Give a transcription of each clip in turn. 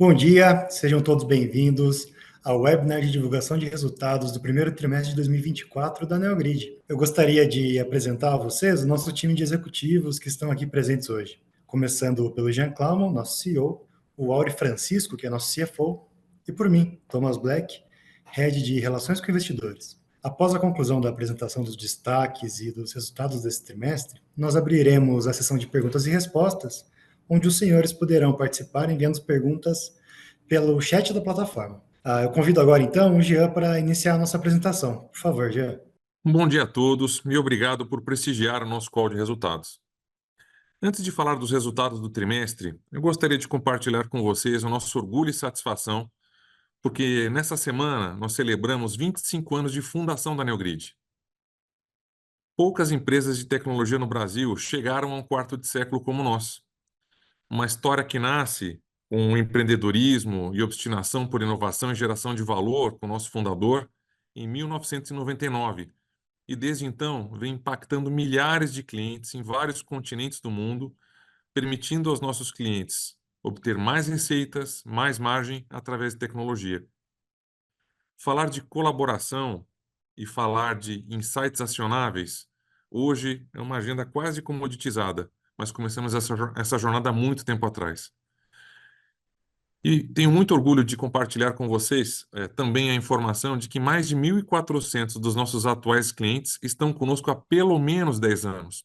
Bom dia, sejam todos bem-vindos ao webinar de divulgação de resultados do primeiro trimestre de 2024 da Neogrid. Eu gostaria de apresentar a vocês o nosso time de executivos que estão aqui presentes hoje, começando pelo Jean Clauman, nosso CEO, o Auri Francisco, que é nosso CFO, e por mim, Thomas Black, Head de Relações com Investidores. Após a conclusão da apresentação dos destaques e dos resultados desse trimestre, nós abriremos a sessão de perguntas e respostas, onde os senhores poderão participar enviando perguntas pelo chat da plataforma. Eu convido agora, então, o Jean para iniciar a nossa apresentação. Por favor, Jean. Bom dia a todos e obrigado por prestigiar o nosso call de resultados. Antes de falar dos resultados do trimestre, eu gostaria de compartilhar com vocês o nosso orgulho e satisfação, porque nessa semana nós celebramos 25 anos de fundação da Neogrid. Poucas empresas de tecnologia no Brasil chegaram a um quarto de século como nós. Uma história que nasce com empreendedorismo e obstinação por inovação e geração de valor com o nosso fundador em 1999. E desde então vem impactando milhares de clientes em vários continentes do mundo, permitindo aos nossos clientes obter mais receitas, mais margem através de tecnologia. Falar de colaboração e falar de insights acionáveis hoje é uma agenda quase comoditizada, mas começamos essa jornada há muito tempo atrás. E tenho muito orgulho de compartilhar com vocês também a informação de que mais de 1.400 dos nossos atuais clientes estão conosco há pelo menos 10 anos,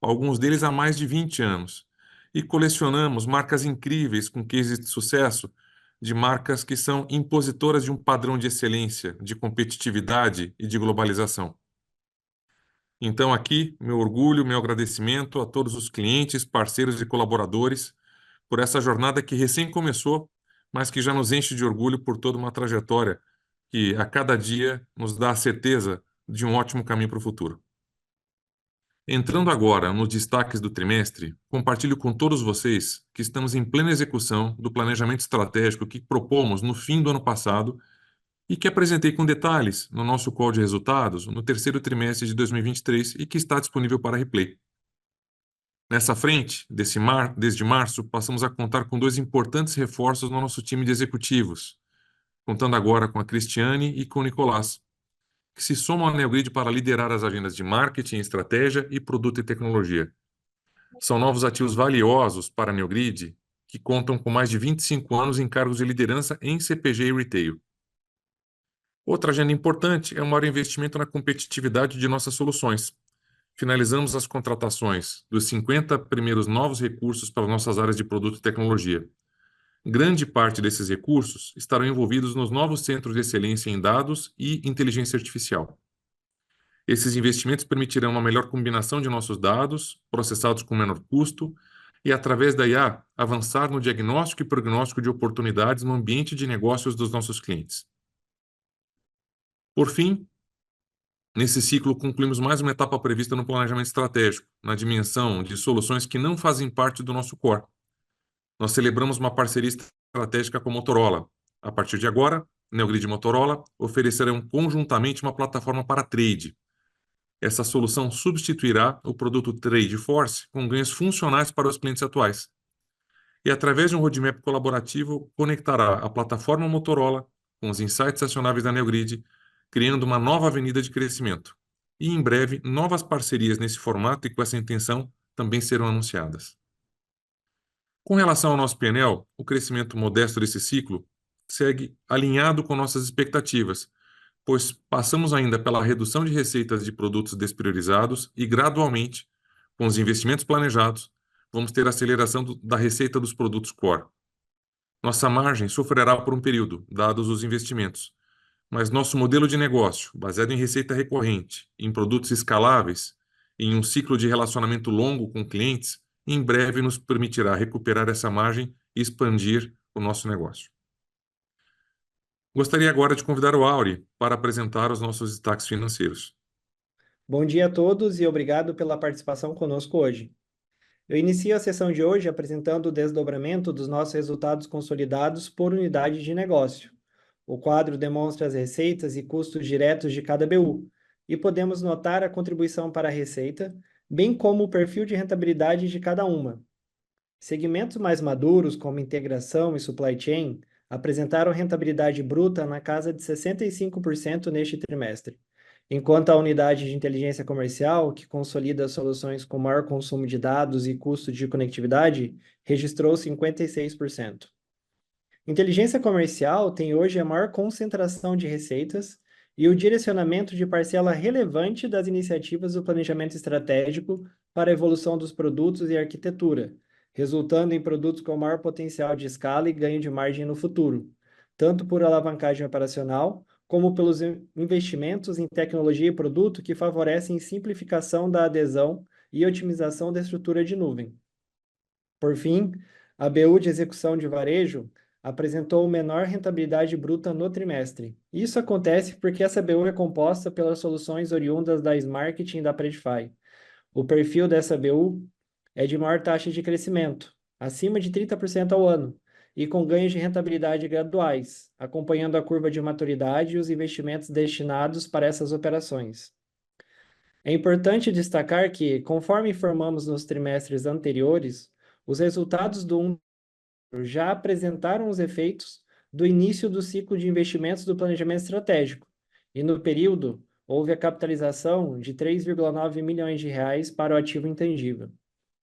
alguns deles há mais de 20 anos. E colecionamos marcas incríveis com cases de sucesso, de marcas que são impositoras de um padrão de excelência, de competitividade e de globalização. Então aqui, meu orgulho, meu agradecimento a todos os clientes, parceiros e colaboradores por essa jornada que recém começou, mas que já nos enche de orgulho por toda uma trajetória que a cada dia nos dá a certeza de um ótimo caminho para o futuro. Entrando agora nos destaques do trimestre, compartilho com todos vocês que estamos em plena execução do planejamento estratégico que propomos no fim do ano passado e que apresentei com detalhes no nosso call de resultados no terceiro trimestre de 2023 e que está disponível para replay. Nessa frente, desde março, passamos a contar com 2 importantes reforços no nosso time de executivos, contando agora com a Cristiane e com o Nicolás, que se somam à Neogrid para liderar as agendas de marketing, estratégia e produto e tecnologia. São novos ativos valiosos para a Neogrid, que contam com mais de 25 anos em cargos de liderança em CPG e retail. Outra agenda importante é o maior investimento na competitividade de nossas soluções. Finalizamos as contratações dos 50 primeiros novos recursos para nossas áreas de produto e tecnologia. Grande parte desses recursos estarão envolvidos nos novos centros de excelência em dados e inteligência artificial. Esses investimentos permitirão uma melhor combinação de nossos dados, processados com menor custo, e, através da IA, avançar no diagnóstico e prognóstico de oportunidades no ambiente de negócios dos nossos clientes. Por fim, nesse ciclo, concluímos mais uma etapa prevista no planejamento estratégico, na dimensão de soluções que não fazem parte do nosso core. Nós celebramos uma parceria estratégica com a Motorola. A partir de agora, Neogrid e Motorola oferecerão conjuntamente uma plataforma para trade. Essa solução substituirá o produto Trade Force com ganhos funcionais para os clientes atuais. E, através de um roadmap colaborativo, conectará a plataforma Motorola com os insights acionáveis da Neogrid, criando uma nova avenida de crescimento. E, em breve, novas parcerias nesse formato e com essa intenção também serão anunciadas. Com relação ao nosso P&L, o crescimento modesto desse ciclo segue alinhado com nossas expectativas, pois passamos ainda pela redução de receitas de produtos despriorizados e, gradualmente, com os investimentos planejados, vamos ter aceleração da receita dos produtos core. Nossa margem sofrerá por um período, dados os investimentos, mas nosso modelo de negócio, baseado em receita recorrente, em produtos escaláveis e em um ciclo de relacionamento longo com clientes, em breve nos permitirá recuperar essa margem e expandir o nosso negócio. Gostaria agora de convidar o Auri para apresentar os nossos destaques financeiros. Bom dia a todos e obrigado pela participação conosco hoje. Eu inicio a sessão de hoje apresentando o desdobramento dos nossos resultados consolidados por unidade de negócio. O quadro demonstra as receitas e custos diretos de cada BU, e podemos notar a contribuição para a receita, bem como o perfil de rentabilidade de cada uma. Segmentos mais maduros, como integração e supply chain, apresentaram rentabilidade bruta na casa de 65% neste trimestre, enquanto a unidade de inteligência comercial, que consolida soluções com maior consumo de dados e custo de conectividade, registrou 56%. Inteligência comercial tem hoje a maior concentração de receitas e o direcionamento de parcela relevante das iniciativas do planejamento estratégico para a evolução dos produtos e arquitetura, resultando em produtos com maior potencial de escala e ganho de margem no futuro, tanto por alavancagem operacional, como pelos investimentos em tecnologia e produto que favorecem simplificação da adesão e otimização da estrutura de nuvem. Por fim, a BU de execução de varejo apresentou menor rentabilidade bruta no trimestre. Isso acontece porque essa BU é composta pelas soluções oriundas da Smarketing e da Predify. O perfil dessa BU é de maior taxa de crescimento, acima de 30% ao ano, e com ganhos de rentabilidade graduais, acompanhando a curva de maturidade e os investimentos destinados para essas operações. É importante destacar que, conforme informamos nos trimestres anteriores, os resultados do já apresentaram os efeitos do início do ciclo de investimentos do planejamento estratégico, e no período houve a capitalização de 3,9 milhões de reais para o ativo intangível.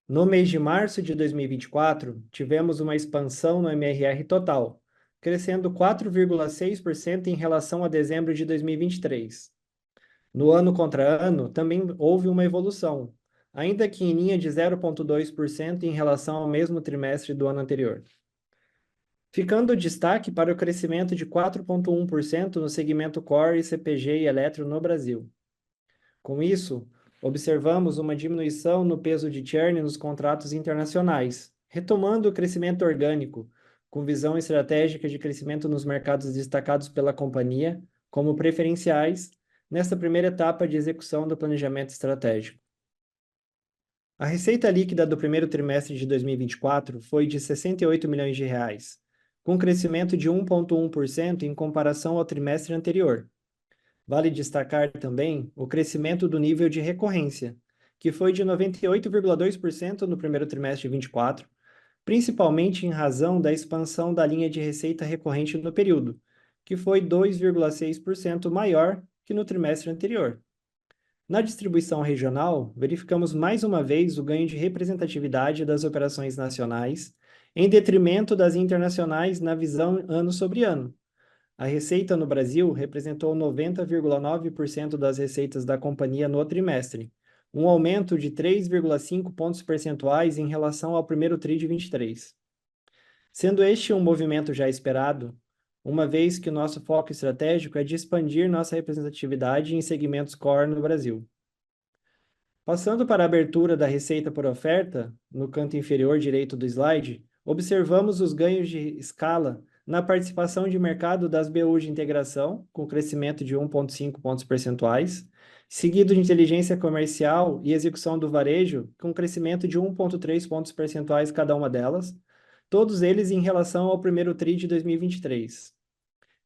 No mês de março de 2024, tivemos uma expansão no MRR total, crescendo 4,6% em relação a dezembro de 2023. No ano contra ano, também houve uma evolução, ainda que em linha de 0,2% em relação ao mesmo trimestre do ano anterior. Ficando destaque para o crescimento de 4,1% no segmento Core, CPG e Eletro no Brasil. Com isso, observamos uma diminuição no peso de churn nos contratos internacionais, retomando o crescimento orgânico, com visão estratégica de crescimento nos mercados destacados pela companhia como preferenciais, nesta primeira etapa de execução do planejamento estratégico. A receita líquida do primeiro trimestre de 2024 foi de 68 milhões de reais, com crescimento de 1,1% em comparação ao trimestre anterior. Vale destacar também o crescimento do nível de recorrência, que foi de 98,2% no primeiro trimestre de 2024, principalmente em razão da expansão da linha de receita recorrente no período, que foi 2,6% maior que no trimestre anterior. Na distribuição regional, verificamos mais uma vez o ganho de representatividade das operações nacionais, em detrimento das internacionais na visão ano sobre ano. A receita no Brasil representou 90,9% das receitas da companhia no trimestre, um aumento de 3,5 pontos percentuais em relação ao primeiro TRI de 23. Sendo este um movimento já esperado, uma vez que o nosso foco estratégico é de expandir nossa representatividade em segmentos core no Brasil. Passando para a abertura da receita por oferta, no canto inferior direito do slide, observamos os ganhos de escala na participação de mercado das BUs de integração, com crescimento de 1,5 pontos percentuais, seguido de inteligência comercial e execução do varejo, com crescimento de 1,3 pontos percentuais cada uma delas, todos eles em relação ao primeiro TRI de 2023.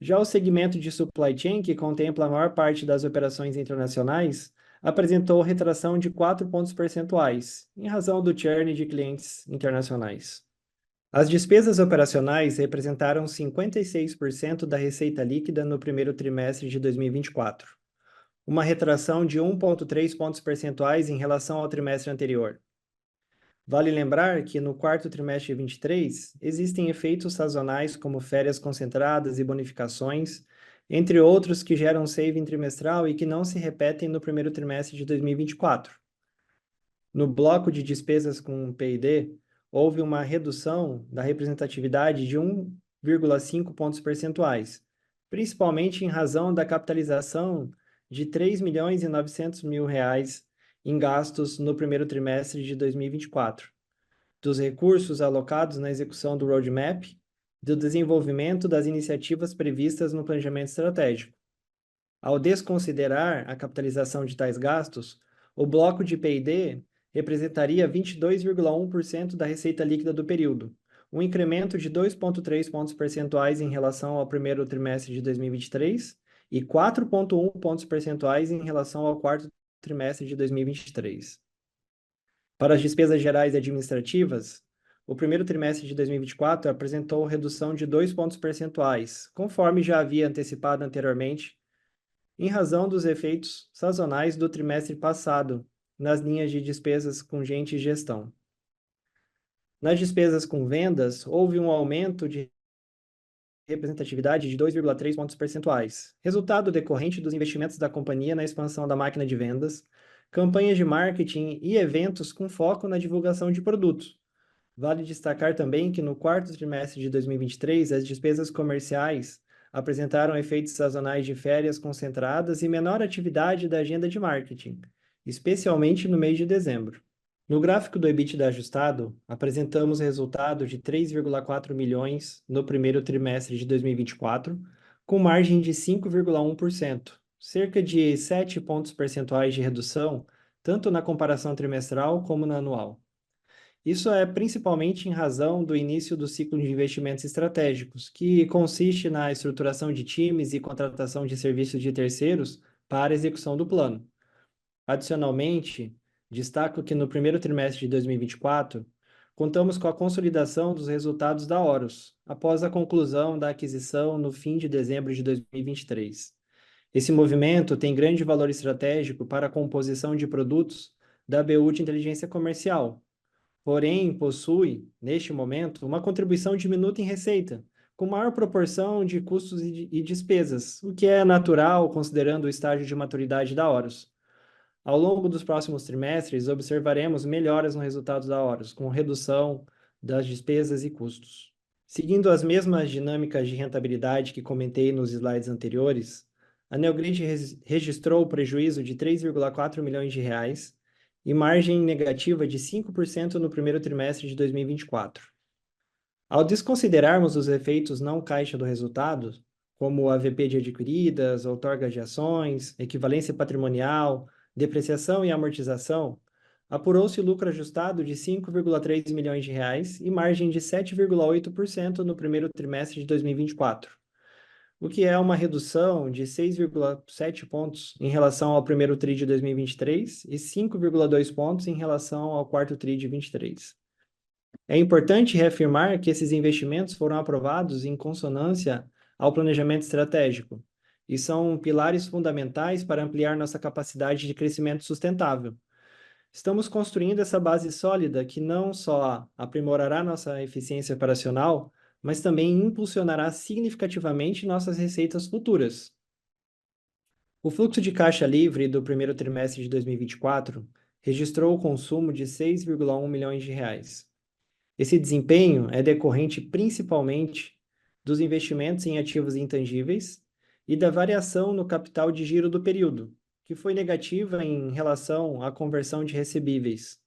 Já o segmento de supply chain, que contempla a maior parte das operações internacionais, apresentou retração de 4 pontos percentuais, em razão do churn de clientes internacionais. As despesas operacionais representaram 56% da receita líquida no primeiro trimestre de 2024, uma retração de 1,3 pontos percentuais em relação ao trimestre anterior. Vale lembrar que no quarto trimestre de 2023 existem efeitos sazonais como férias concentradas e bonificações, entre outros que geram saving trimestral e que não se repetem no primeiro trimestre de 2024. No bloco de despesas com P&D, houve uma redução da representatividade de 1,5 pontos percentuais, principalmente em razão da capitalização de R$ 3.900.000 em gastos no primeiro trimestre de 2024, dos recursos alocados na execução do roadmap, do desenvolvimento das iniciativas previstas no planejamento estratégico. Ao desconsiderar a capitalização de tais gastos, o bloco de P&D representaria 22,1% da receita líquida do período, um incremento de 2,3 pontos percentuais em relação ao primeiro trimestre de 2023 e 4,1 pontos percentuais em relação ao quarto trimestre de 2023. Para as despesas gerais e administrativas, o primeiro trimestre de 2024 apresentou redução de 2 pontos percentuais, conforme já havia antecipado anteriormente, em razão dos efeitos sazonais do trimestre passado, nas linhas de despesas com gente e gestão. Nas despesas com vendas, houve um aumento de representatividade de 2,3 pontos percentuais, resultado decorrente dos investimentos da companhia na expansão da máquina de vendas, campanhas de marketing e eventos com foco na divulgação de produtos. Vale destacar também que no quarto trimestre de 2023, as despesas comerciais apresentaram efeitos sazonais de férias concentradas e menor atividade da agenda de marketing, especialmente no mês de dezembro. No gráfico do EBITDA ajustado, apresentamos resultado de 3,4 milhões no primeiro trimestre de 2024, com margem de 5,1%, cerca de 7 pontos percentuais de redução, tanto na comparação trimestral como na anual. Isso é principalmente em razão do início do ciclo de investimentos estratégicos, que consiste na estruturação de times e contratação de serviços de terceiros para a execução do plano. Adicionalmente, destaco que no primeiro trimestre de 2024, contamos com a consolidação dos resultados da Horus, após a conclusão da aquisição no fim de dezembro de 2023. Esse movimento tem grande valor estratégico para a composição de produtos da BU de inteligência comercial, porém possui, neste momento, uma contribuição diminuta em receita, com maior proporção de custos e despesas, o que é natural considerando o estágio de maturidade da Horus. Ao longo dos próximos trimestres, observaremos melhoras no resultado da Horus, com redução das despesas e custos. Seguindo as mesmas dinâmicas de rentabilidade que comentei nos slides anteriores, a Neogrid registrou prejuízo de 3,4 milhões de reais e margem negativa de 5% no primeiro trimestre de 2024. Ao desconsiderarmos os efeitos não caixa do resultado, como o AVP de adquiridas, outorga de ações, equivalência patrimonial, depreciação e amortização, apurou-se lucro ajustado de 5,3 milhões de reais e margem de 7,8% no primeiro trimestre de 2024, o que é uma redução de 6,7 pontos em relação ao primeiro TRI de 2023 e 5,2 pontos em relação ao quarto TRI de 2023. É importante reafirmar que esses investimentos foram aprovados em consonância ao planejamento estratégico e são pilares fundamentais para ampliar nossa capacidade de crescimento sustentável. Estamos construindo essa base sólida que não só aprimorará nossa eficiência operacional, mas também impulsionará significativamente nossas receitas futuras. O fluxo de caixa livre do primeiro trimestre de 2024 registrou o consumo de 6,1 milhões de reais. Esse desempenho é decorrente principalmente dos investimentos em ativos intangíveis e da variação no capital de giro do período, que foi negativa em relação à conversão de recebíveis.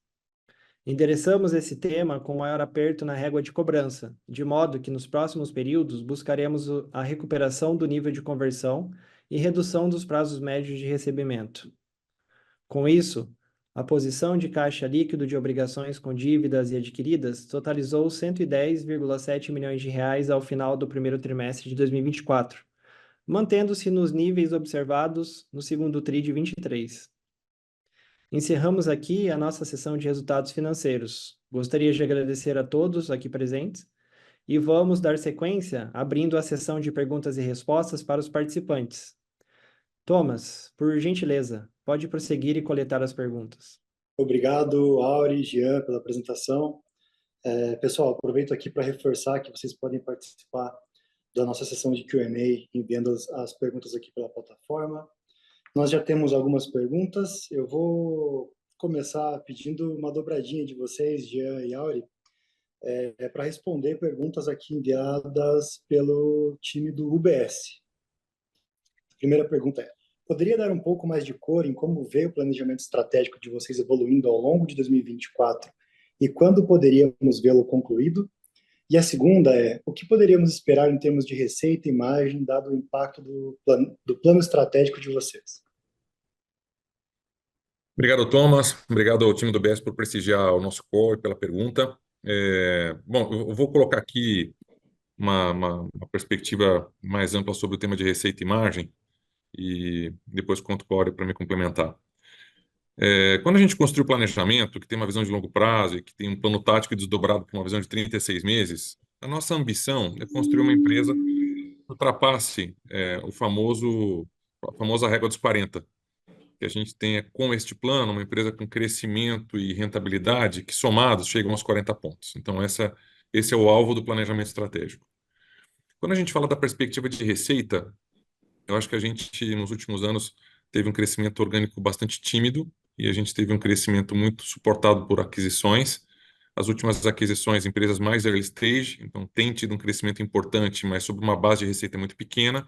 Endereçamos esse tema com maior aperto na régua de cobrança, de modo que nos próximos períodos buscaremos a recuperação do nível de conversão e redução dos prazos médios de recebimento. Com isso, a posição de caixa líquido de obrigações com dívidas e adquiridas totalizou 110,7 milhões de reais ao final do primeiro trimestre de 2024, mantendo-se nos níveis observados no segundo TRI de 23. Encerramos aqui a nossa sessão de resultados financeiros. Gostaria de agradecer a todos aqui presentes e vamos dar sequência abrindo a sessão de perguntas e respostas para os participantes. Thomas, por gentileza, pode prosseguir e coletar as perguntas. Obrigado, Auri, Jean, pela apresentação. Pessoal, aproveito aqui para reforçar que vocês podem participar da nossa sessão de Q&A enviando as perguntas aqui pela plataforma. Nós já temos algumas perguntas. Eu vou começar pedindo uma dobradinha de vocês, Jean e Auri, para responder perguntas aqui enviadas pelo time do UBS. A primeira pergunta é: poderia dar um pouco mais de cor em como veio o planejamento estratégico de vocês evoluindo ao longo de 2024 e quando poderíamos vê-lo concluído? E a segunda é: o que poderíamos esperar em termos de receita e margem, dado o impacto do plano estratégico de vocês? Obrigado, Thomas. Obrigado ao time do BS por prestigiar o nosso call e pela pergunta. Bom, eu vou colocar aqui uma perspectiva mais ampla sobre o tema de receita e margem e depois conto com a Auri para me complementar. Quando a gente construi o planejamento, que tem uma visão de longo prazo e que tem um plano tático desdobrado para uma visão de 36 meses, a nossa ambição é construir uma empresa que ultrapasse a famosa régua dos 40, que a gente tenha com este plano uma empresa com crescimento e rentabilidade que somados chegam aos 40 pontos. Então, esse é o alvo do planejamento estratégico. Quando a gente fala da perspectiva de receita, eu acho que a gente, nos últimos anos, teve um crescimento orgânico bastante tímido e a gente teve um crescimento muito suportado por aquisições. As últimas aquisições, empresas mais early stage, então tem tido um crescimento importante, mas sobre uma base de receita muito pequena.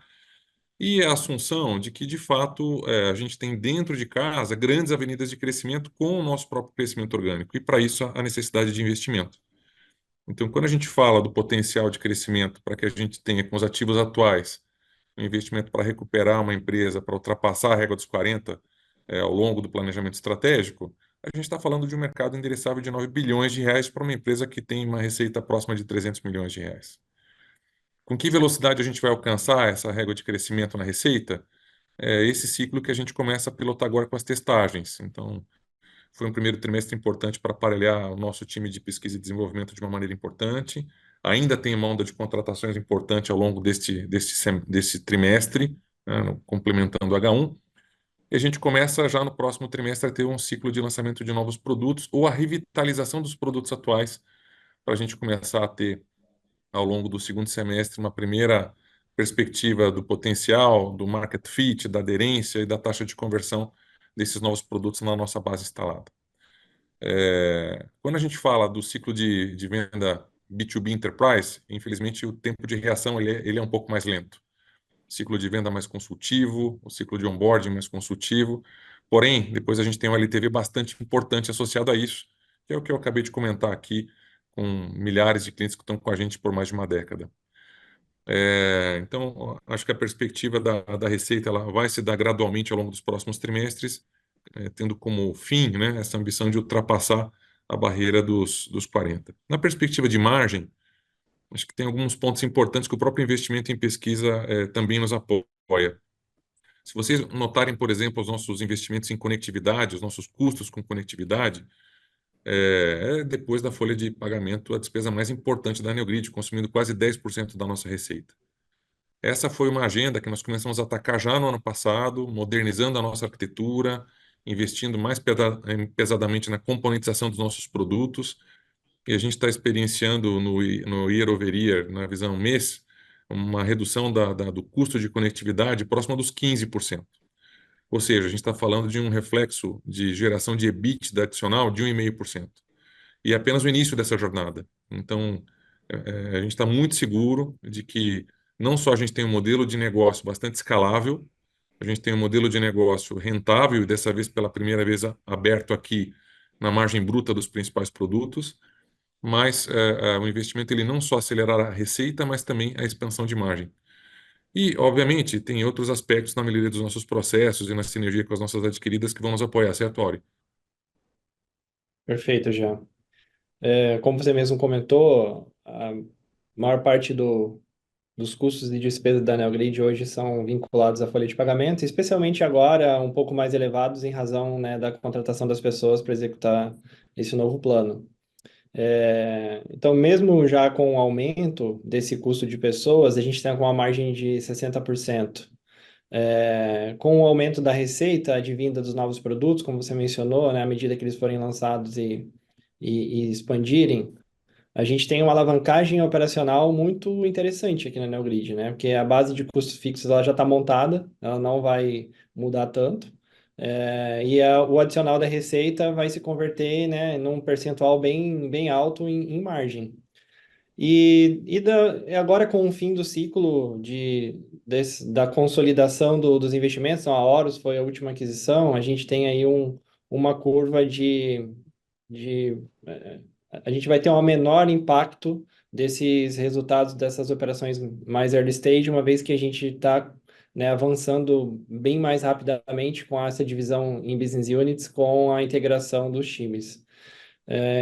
E a assunção de que, de fato, a gente tem dentro de casa grandes avenidas de crescimento com o nosso próprio crescimento orgânico. E, para isso, a necessidade de investimento. Então, quando a gente fala do potencial de crescimento para que a gente tenha com os ativos atuais um investimento para recuperar uma empresa, para ultrapassar a régua dos 40 ao longo do planejamento estratégico, a gente está falando de um mercado endereçável de 9 bilhões de reais para uma empresa que tem uma receita próxima de 300 milhões de reais. Com que velocidade a gente vai alcançar essa régua de crescimento na receita? É esse ciclo que a gente começa a pilotar agora com as testagens. Então, foi um primeiro trimestre importante para aparelhar o nosso time de pesquisa e desenvolvimento de uma maneira importante. Ainda tem uma onda de contratações importante ao longo desse trimestre, né, complementando o H1. E a gente começa já no próximo trimestre a ter um ciclo de lançamento de novos produtos ou a revitalização dos produtos atuais, para a gente começar a ter, ao longo do segundo semestre, uma primeira perspectiva do potencial, do market fit, da aderência e da taxa de conversão desses novos produtos na nossa base instalada. Quando a gente fala do ciclo de venda B2B Enterprise, infelizmente o tempo de reação ele é um pouco mais lento. Ciclo de venda mais consultivo, o ciclo de onboarding mais consultivo. Porém, depois a gente tem um LTV bastante importante associado a isso, que é o que eu acabei de comentar aqui, com milhares de clientes que estão com a gente por mais de uma década. Então, acho que a perspectiva da receita ela vai se dar gradualmente ao longo dos próximos trimestres, tendo como fim, né, essa ambição de ultrapassar a barreira dos 40. Na perspectiva de margem, acho que tem alguns pontos importantes que o próprio investimento em pesquisa também nos apoia. Se vocês notarem, por exemplo, os nossos investimentos em conectividade, os nossos custos com conectividade, depois da folha de pagamento a despesa mais importante da Neogrid, consumindo quase 10% da nossa receita. Essa foi uma agenda que nós começamos a atacar já no ano passado, modernizando a nossa arquitetura, investindo mais pesadamente na componentização dos nossos produtos, e a gente está experienciando no year over year, na visão mês, uma redução do custo de conectividade próxima dos 15%. Ou seja, a gente está falando de um reflexo de geração de EBITDA adicional de 1,5%. E é apenas o início dessa jornada. Então, a gente está muito seguro de que não só a gente tem um modelo de negócio bastante escalável, a gente tem um modelo de negócio rentável, e dessa vez, pela primeira vez, aberto aqui na margem bruta dos principais produtos, mas o investimento ele não só acelerará a receita, mas também a expansão de margem. E, obviamente, tem outros aspectos na melhoria dos nossos processos e na sinergia com as nossas adquiridas que vão nos apoiar, certo, Auri? Perfeito, já. Como você mesmo comentou, a maior parte dos custos de despesa da Neogrid hoje são vinculados à folha de pagamento, especialmente agora um pouco mais elevados em razão, né, da contratação das pessoas para executar esse novo plano. Então, mesmo já com o aumento desse custo de pessoas, a gente está com uma margem de 60%. Com o aumento da receita advinda dos novos produtos, como você mencionou, né, à medida que eles forem lançados e expandirem, a gente tem uma alavancagem operacional muito interessante aqui na Neogrid, né? Porque a base de custos fixos ela já está montada, ela não vai mudar tanto. O adicional da receita vai se converter, né, num percentual bem alto em margem. E agora, com o fim do ciclo da consolidação dos investimentos, então a Horus foi a última aquisição, a gente tem aí uma curva de a gente vai ter um menor impacto desses resultados dessas operações mais early stage, uma vez que a gente está, né, avançando bem mais rapidamente com essa divisão em business units, com a integração dos times.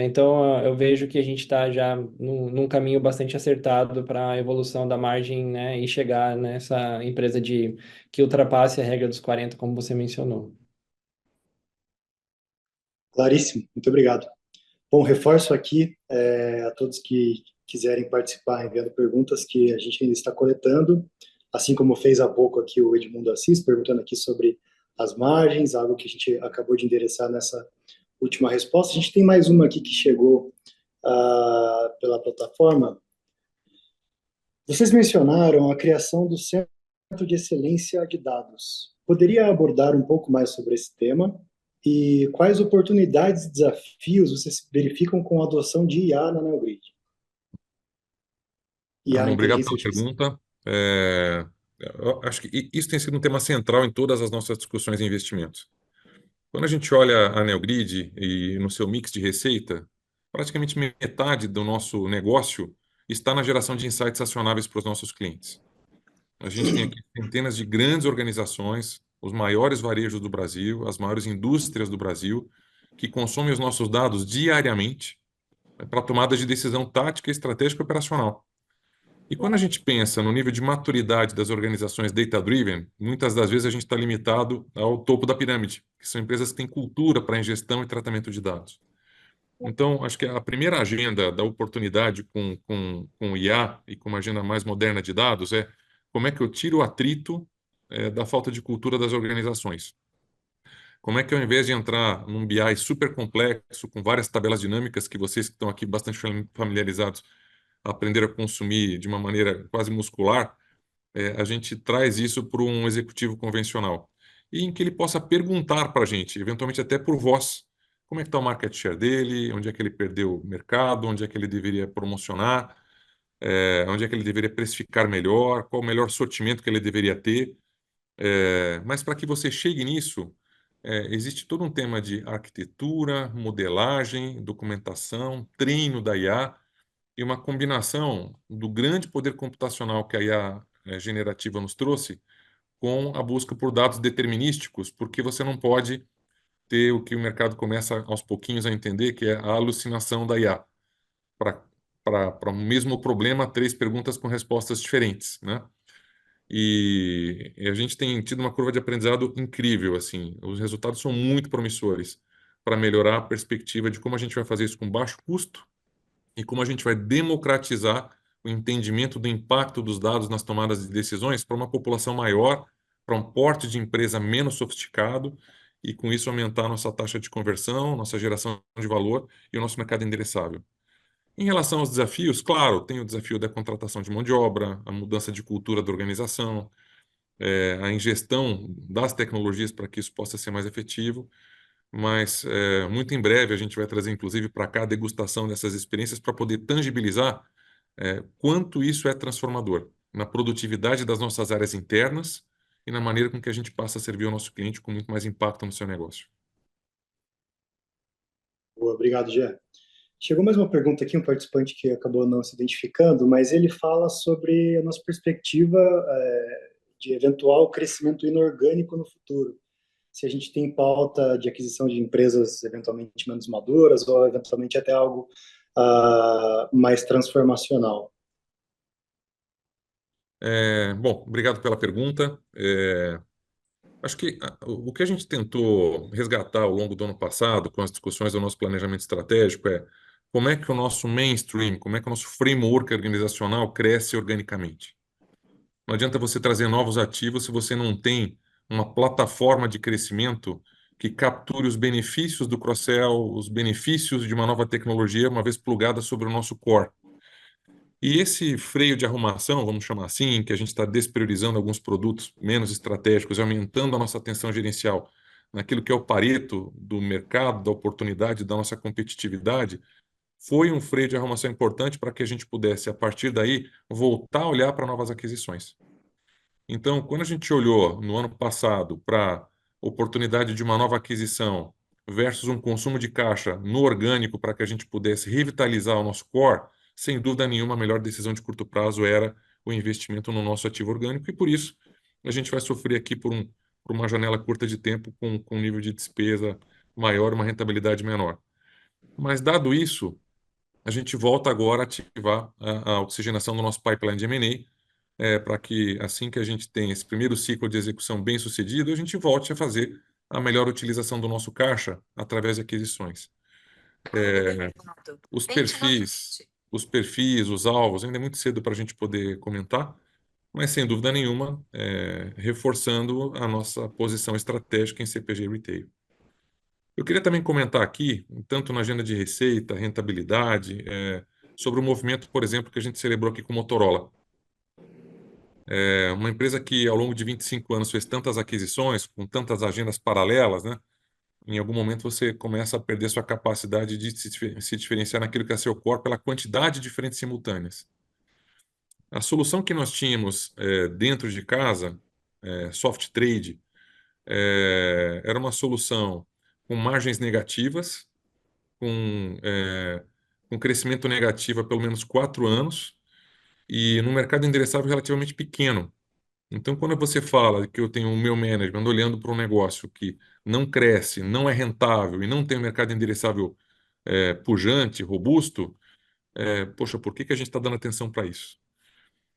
Então, eu vejo que a gente está já num caminho bastante acertado para a evolução da margem, né, e chegar nessa empresa que ultrapasse a regra dos 40, como você mencionou. Claríssimo, muito obrigado. Bom, reforço aqui a todos que quiserem participar enviando perguntas que a gente ainda está coletando, assim como fez há pouco aqui o Edmundo Assis, perguntando aqui sobre as margens, algo que a gente acabou de endereçar nessa última resposta. A gente tem mais uma aqui que chegou pela plataforma. Vocês mencionaram a criação do Centro de Excelência de Dados. Poderia abordar um pouco mais sobre esse tema? E quais oportunidades e desafios vocês verificam com a adoção de IA na NeoGrid? IA, Bom, obrigado inteligência pela artificial. pergunta. Eu acho que isso tem sido um tema central em todas as nossas discussões de investimentos. Quando a gente olha a NeoGrid e no seu mix de receita, praticamente metade do nosso negócio está na geração de insights acionáveis para os nossos clientes. A gente tem aqui centenas de grandes organizações, os maiores varejos do Brasil, as maiores indústrias do Brasil, que consomem os nossos dados diariamente para tomada de decisão tática, estratégica e operacional. E quando a gente pensa no nível de maturidade das organizações data-driven, muitas das vezes a gente está limitado ao topo da pirâmide, que são empresas que têm cultura para ingestão e tratamento de dados. Então, acho que a primeira agenda da oportunidade com o IA e com uma agenda mais moderna de dados é como é que eu tiro o atrito da falta de cultura das organizações. Como é que, ao invés de entrar num BI super complexo, com várias tabelas dinâmicas que vocês que estão aqui bastante familiarizados aprenderam a consumir de uma maneira quase muscular, a gente traz isso para um executivo convencional e em que ele possa perguntar para a gente, eventualmente até por voz, como é que está o market share dele, onde é que ele perdeu o mercado, onde é que ele deveria promocionar, onde é que ele deveria precificar melhor, qual o melhor sortimento que ele deveria ter. Mas para que você chegue nisso, existe todo um tema de arquitetura, modelagem, documentação, treino da IA, e uma combinação do grande poder computacional que a IA generativa nos trouxe com a busca por dados determinísticos, porque você não pode ter o que o mercado começa aos pouquinhos a entender, que é a alucinação da IA. Para o mesmo problema, três perguntas com respostas diferentes, né? E a gente tem tido uma curva de aprendizado incrível, assim. Os resultados são muito promissores para melhorar a perspectiva de como a gente vai fazer isso com baixo custo e como a gente vai democratizar o entendimento do impacto dos dados nas tomadas de decisões para uma população maior, para um porte de empresa menos sofisticado, e com isso aumentar nossa taxa de conversão, nossa geração de valor e o nosso mercado endereçável. Em relação aos desafios, claro, tem o desafio da contratação de mão de obra, a mudança de cultura da organização, a ingestão das tecnologias para que isso possa ser mais efetivo, mas muito em breve a gente vai trazer, inclusive, para cá a degustação dessas experiências para poder tangibilizar quanto isso é transformador na produtividade das nossas áreas internas e na maneira com que a gente passa a servir o nosso cliente com muito mais impacto no seu negócio. Boa, obrigado, Gé. Chegou mais uma pergunta aqui, um participante que acabou não se identificando, mas ele fala sobre a nossa perspectiva de eventual crescimento inorgânico no futuro. Se a gente tem pauta de aquisição de empresas eventualmente menos maduras ou eventualmente até algo mais transformacional. Bom, obrigado pela pergunta. Acho que o que a gente tentou resgatar ao longo do ano passado, com as discussões do nosso planejamento estratégico, é como é que o nosso mainstream, como é que o nosso framework organizacional cresce organicamente. Não adianta você trazer novos ativos se você não tem uma plataforma de crescimento que capture os benefícios do cross-sell, os benefícios de uma nova tecnologia, uma vez plugada sobre o nosso core. E esse freio de arrumação, vamos chamar assim, que a gente está despriorizando alguns produtos menos estratégicos e aumentando a nossa atenção gerencial naquilo que é o Pareto do mercado, da oportunidade, da nossa competitividade, foi um freio de arrumação importante para que a gente pudesse, a partir daí, voltar a olhar para novas aquisições. Então, quando a gente olhou no ano passado para a oportunidade de uma nova aquisição versus um consumo de caixa no orgânico para que a gente pudesse revitalizar o nosso core, sem dúvida nenhuma, a melhor decisão de curto prazo era o investimento no nosso ativo orgânico, e por isso a gente vai sofrer aqui por uma janela curta de tempo com um nível de despesa maior, uma rentabilidade menor. Mas, dado isso, a gente volta agora a ativar a oxigenação do nosso pipeline de M&A, para que, assim que a gente tem esse primeiro ciclo de execução bem sucedido, a gente volte a fazer a melhor utilização do nosso caixa através de aquisições. Os perfis, os alvos, ainda é muito cedo para a gente poder comentar, mas sem dúvida nenhuma, reforçando a nossa posição estratégica em CPG Retail. Eu queria também comentar aqui, tanto na agenda de receita, rentabilidade, sobre o movimento, por exemplo, que a gente celebrou aqui com Motorola. Uma empresa que ao longo de 25 anos fez tantas aquisições, com tantas agendas paralelas, né? Em algum momento você começa a perder sua capacidade de se diferenciar naquilo que é seu core pela quantidade de frentes simultâneas. A solução que nós tínhamos dentro de casa, Soft Trade, era uma solução com margens negativas, com crescimento negativo há pelo menos 4 anos e num mercado endereçável relativamente pequeno. Então, quando você fala que eu tenho o meu management olhando para um negócio que não cresce, não é rentável e não tem um mercado endereçável pujante, robusto, poxa, por que a gente está dando atenção para isso?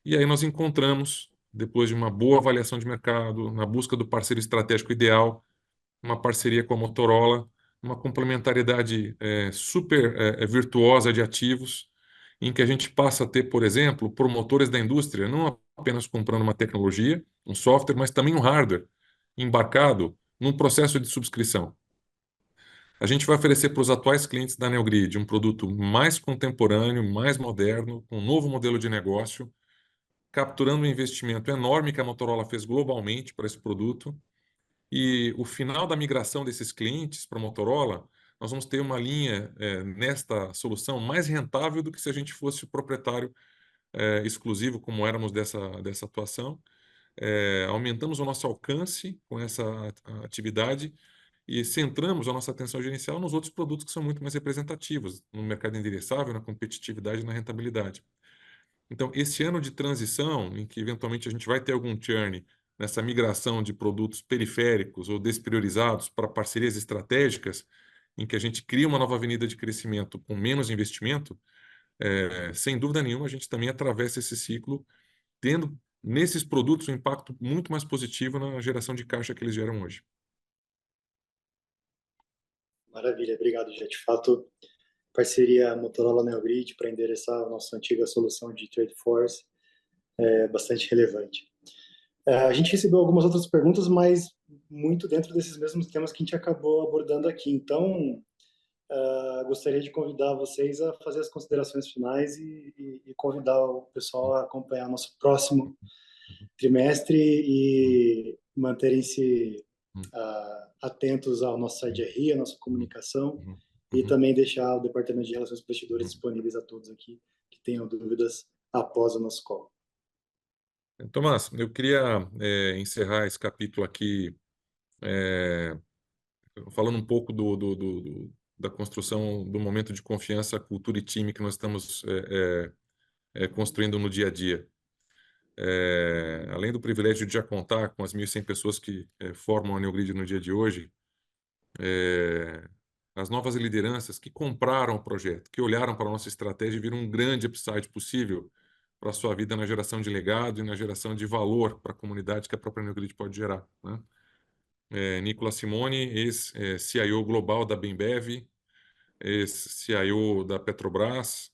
E aí nós encontramos, depois de uma boa avaliação de mercado, na busca do parceiro estratégico ideal, uma parceria com a Motorola, uma complementariedade super virtuosa de ativos, em que a gente passa a ter, por exemplo, promotores da indústria, não apenas comprando uma tecnologia, um software, mas também um hardware embarcado num processo de subscrição. A gente vai oferecer para os atuais clientes da Neogrid um produto mais contemporâneo, mais moderno, com um novo modelo de negócio, capturando um investimento enorme que a Motorola fez globalmente para esse produto. E o final da migração desses clientes para a Motorola, nós vamos ter uma linha nesta solução mais rentável do que se a gente fosse o proprietário exclusivo, como éramos dessa atuação. Aumentamos o nosso alcance com essa atividade e centramos a nossa atenção gerencial nos outros produtos que são muito mais representativos, no mercado endereçável, na competitividade e na rentabilidade. Então, esse ano de transição, em que eventualmente a gente vai ter algum churn nessa migração de produtos periféricos ou despriorizados para parcerias estratégicas, em que a gente cria uma nova avenida de crescimento com menos investimento, sem dúvida nenhuma, a gente também atravessa esse ciclo, tendo nesses produtos um impacto muito mais positivo na geração de caixa que eles geram hoje. Maravilha, obrigado, Jé. De fato, parceria Motorola-Neogrid para endereçar a nossa antiga solução de Tradeforce é bastante relevante. A gente recebeu algumas outras perguntas, mas muito dentro desses mesmos temas que a gente acabou abordando aqui. Então, gostaria de convidar vocês a fazer as considerações finais e convidar o pessoal a acompanhar nosso próximo trimestre e manterem-se atentos ao nosso site de RI, à nossa comunicação, e também deixar o Departamento de Relações com Investidores disponíveis a todos aqui que tenham dúvidas após o nosso call. Tomás, eu queria encerrar esse capítulo aqui falando um pouco da construção do momento de confiança, cultura e time que nós estamos construindo no dia a dia. Além do privilégio de já contar com as 1.100 pessoas que formam a Neogrid no dia de hoje, as novas lideranças que compraram o projeto, que olharam para a nossa estratégia e viram um grande upside possível para a sua vida na geração de legado e na geração de valor para a comunidade que a própria Neogrid pode gerar, né? Nicolas Simone, ex-CIO global da Bembev, ex-CIO da Petrobras,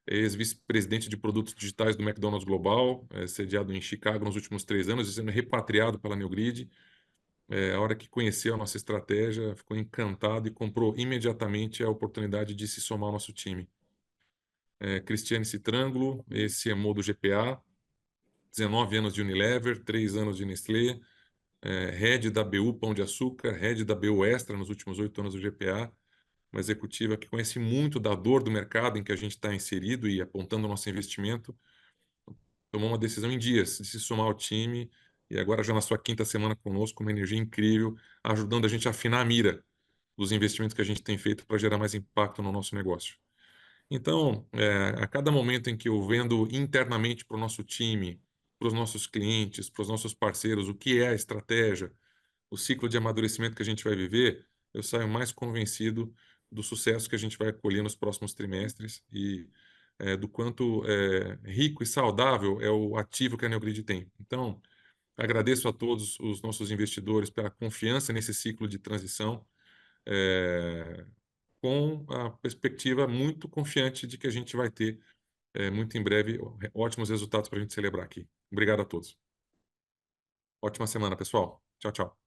ex-vice-presidente de produtos digitais do McDonald's Global, sediado em Chicago nos últimos 3 anos, e sendo repatriado pela Neogrid. A hora que conheceu a nossa estratégia, ficou encantado e comprou imediatamente a oportunidade de se somar ao nosso time. Cristiane Citranglo, ex-CMO do GPA, 19 anos de Unilever, 3 anos de Nestlé, head da BU Pão de Açúcar, head da BU Extra nos últimos 8 anos do GPA, uma executiva que conhece muito da dor do mercado em que a gente está inserido e apontando o nosso investimento, tomou uma decisão em dias de se somar ao time e agora já na sua 5ª semana conosco, uma energia incrível, ajudando a gente a afinar a mira dos investimentos que a gente tem feito para gerar mais impacto no nosso negócio. Então, a cada momento em que eu vendo internamente para o nosso time, para os nossos clientes, para os nossos parceiros, o que é a estratégia, o ciclo de amadurecimento que a gente vai viver, eu saio mais convencido do sucesso que a gente vai colher nos próximos trimestres e do quanto rico e saudável é o ativo que a Neogrid tem. Então, Agradeço a todos os nossos investidores pela confiança nesse ciclo de transição, com a perspectiva muito confiante de que a gente vai ter, muito em breve, ótimos resultados para a gente celebrar aqui. Obrigado a todos. Ótima semana, pessoal. Tchau, tchau.